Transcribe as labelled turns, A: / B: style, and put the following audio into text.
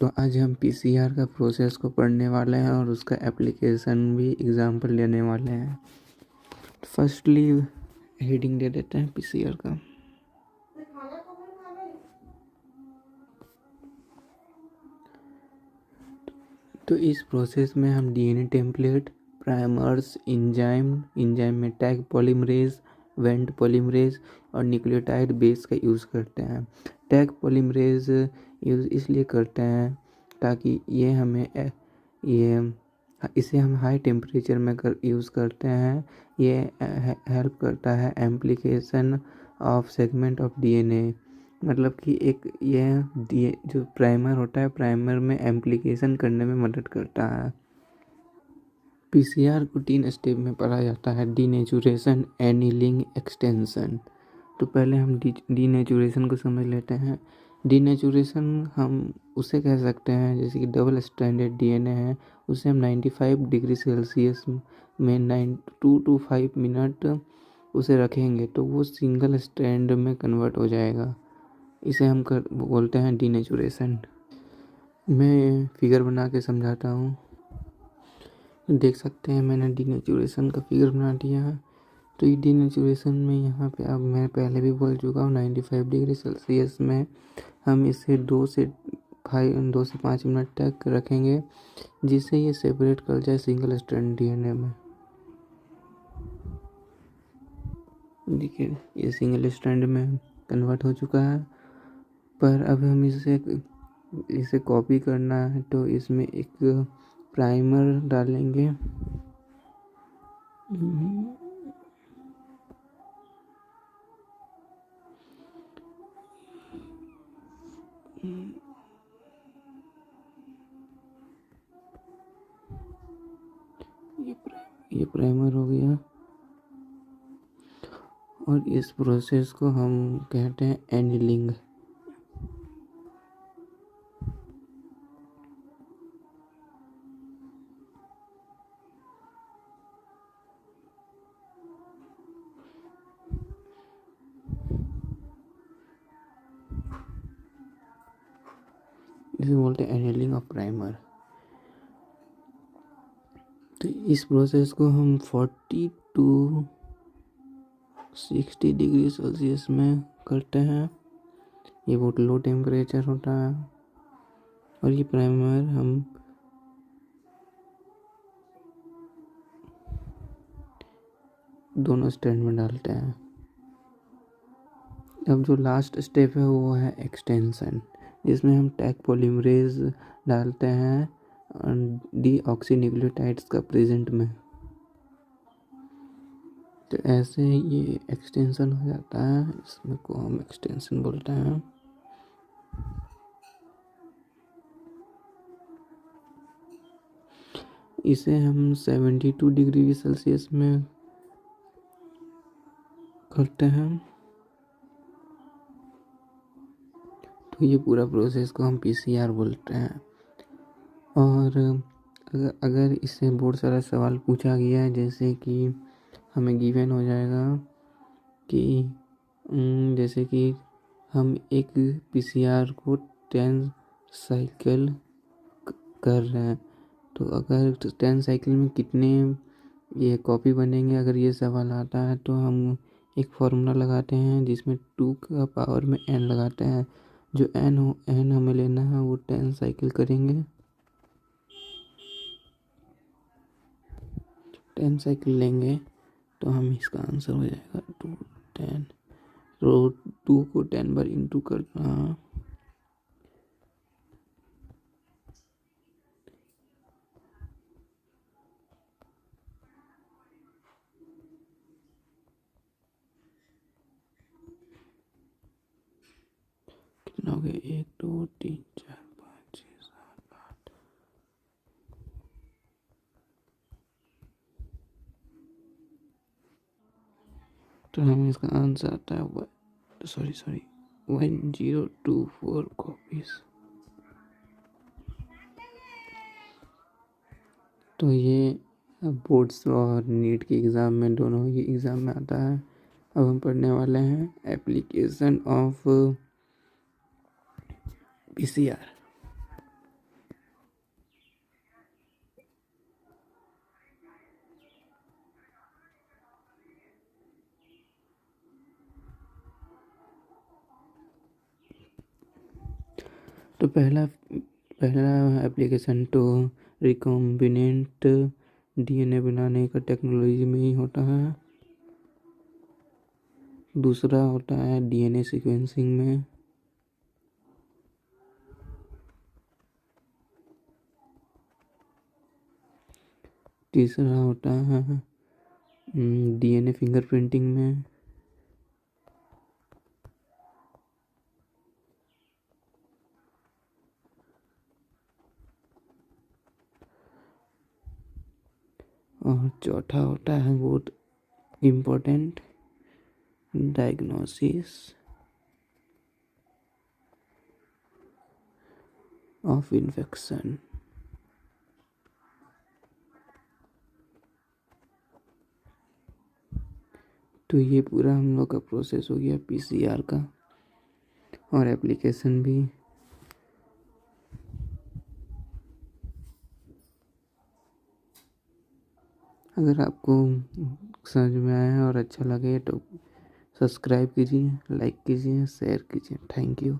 A: तो आज हम पीसीआर का प्रोसेस को पढ़ने वाले हैं और उसका एप्लीकेशन भी एग्जाम्पल लेने वाले हैं। फर्स्टली हेडिंग दे देते हैं पीसीआर का। तो इस प्रोसेस में हम डीएनए टेम्पलेट, प्राइमर्स, इंजाइम में टैग पॉलीमरेज, वेंट पॉलीमरेज और न्यूक्लियोटाइड बेस का यूज़ करते हैं। टैग पॉलीमरेज यूज़ इसलिए करते हैं ताकि इसे हम हाई टेम्परेचर में यूज़ करते हैं। ये हेल्प करता है एम्प्लीकेशन ऑफ सेगमेंट ऑफ डीएनए, मतलब कि ये जो प्राइमर होता है, प्राइमर में एम्प्लीकेशन करने में मदद करता है। पीसीआर को 3 स्टेप में पढ़ा जाता है: डीनेचुरेशन, एनीलिंग, एक्सटेंशन। तो पहले हम डीनेचुरेशन को समझ लेते हैं। डीनेचुरेशन हम उसे कह सकते हैं जैसे कि डबल स्ट्रैंडेड डीएनए है, उसे हम 95 डिग्री सेल्सियस में 2 to 5 मिनट उसे रखेंगे तो वो सिंगल स्ट्रैंड में कन्वर्ट हो जाएगा। इसे हम बोलते हैं डीनेचुरेशन। मैं फिगर बना के समझाता हूँ। देख सकते हैं मैंने डीनेचुरेशन का फिगर बना दिया है। तो ये डीनेचुरेशन में यहाँ पे, अब मैं पहले भी बोल चुका हूँ, 95 डिग्री सेल्सियस में हम इसे 2 से 5 मिनट तक रखेंगे जिससे ये सेपरेट कर जाए सिंगल स्ट्रैंड डीएनए में। देखिए ये सिंगल स्ट्रैंड में कन्वर्ट हो चुका है। पर अब हम इसे कॉपी करना है तो इसमें एक प्राइमर डालेंगे। ये प्राइमर हो गया और इस प्रोसेस को हम कहते हैं एनीलिंग। इसे बोलते हैं एनीलिंग ऑफ प्राइमर। तो इस प्रोसेस को हम 40 to 60 डिग्री सेल्सियस में करते हैं। ये बहुत लो टेम्परेचर होता है और ये प्राइमर हम दोनों स्टैंड में डालते हैं। अब जो लास्ट स्टेप है वो है एक्सटेंशन, जिसमें हम टैग पॉलीमरेज डालते हैं डीऑक्सीन्यूक्लियोटाइड्स का प्रेजेंट में। तो ऐसे ये एक्सटेंशन हो जाता है, इसमें को हम एक्सटेंशन बोलते हैं। इसे हम 72 डिग्री सेल्सियस में करते हैं। तो ये पूरा प्रोसेस को हम पीसीआर बोलते हैं। और अगर इससे बहुत सारा सवाल पूछा गया है, जैसे कि हमें गिवन हो जाएगा कि जैसे कि हम एक पीसीआर को 10 साइकिल कर रहे हैं, तो अगर 10 साइकिल में कितने ये कॉपी बनेंगे, अगर ये सवाल आता है तो हम एक फॉर्मूला लगाते हैं जिसमें 2 का पावर में n लगाते हैं। जो n हमें लेना है वो 10 साइकिल करेंगे। 10 साइकिल लेंगे तो हम इसका आंसर हो जाएगा 210। तो 2 को 10 बार इंटू करना, कितना हो गया, 1 2 3 4 5 6 7 8। तो हमें इसका आंसर आता है 1024 कॉपीज। तो ये बोर्ड्स और नीट के एग्ज़ाम में, दोनों ही एग्ज़ाम में आता है। अब हम पढ़ने वाले हैं एप्लीकेशन ऑफ पीसीआर। तो पहला पहला एप्लीकेशन तो रिकॉम्बिनेंट डीएनए बनाने का टेक्नोलॉजी में ही होता है। दूसरा होता है डीएनए सीक्वेंसिंग में। तीसरा होता है डीएनए फिंगरप्रिंटिंग में। और चौथा होता है बहुत इम्पोर्टेंट डायग्नोसिस ऑफ इन्फेक्शन। तो ये पूरा हम लोग का प्रोसेस हो गया पीसीआर का और एप्लीकेशन भी। अगर आपको समझ में आया है और अच्छा लगे तो सब्सक्राइब कीजिए, लाइक कीजिए, शेयर कीजिए। Thank you.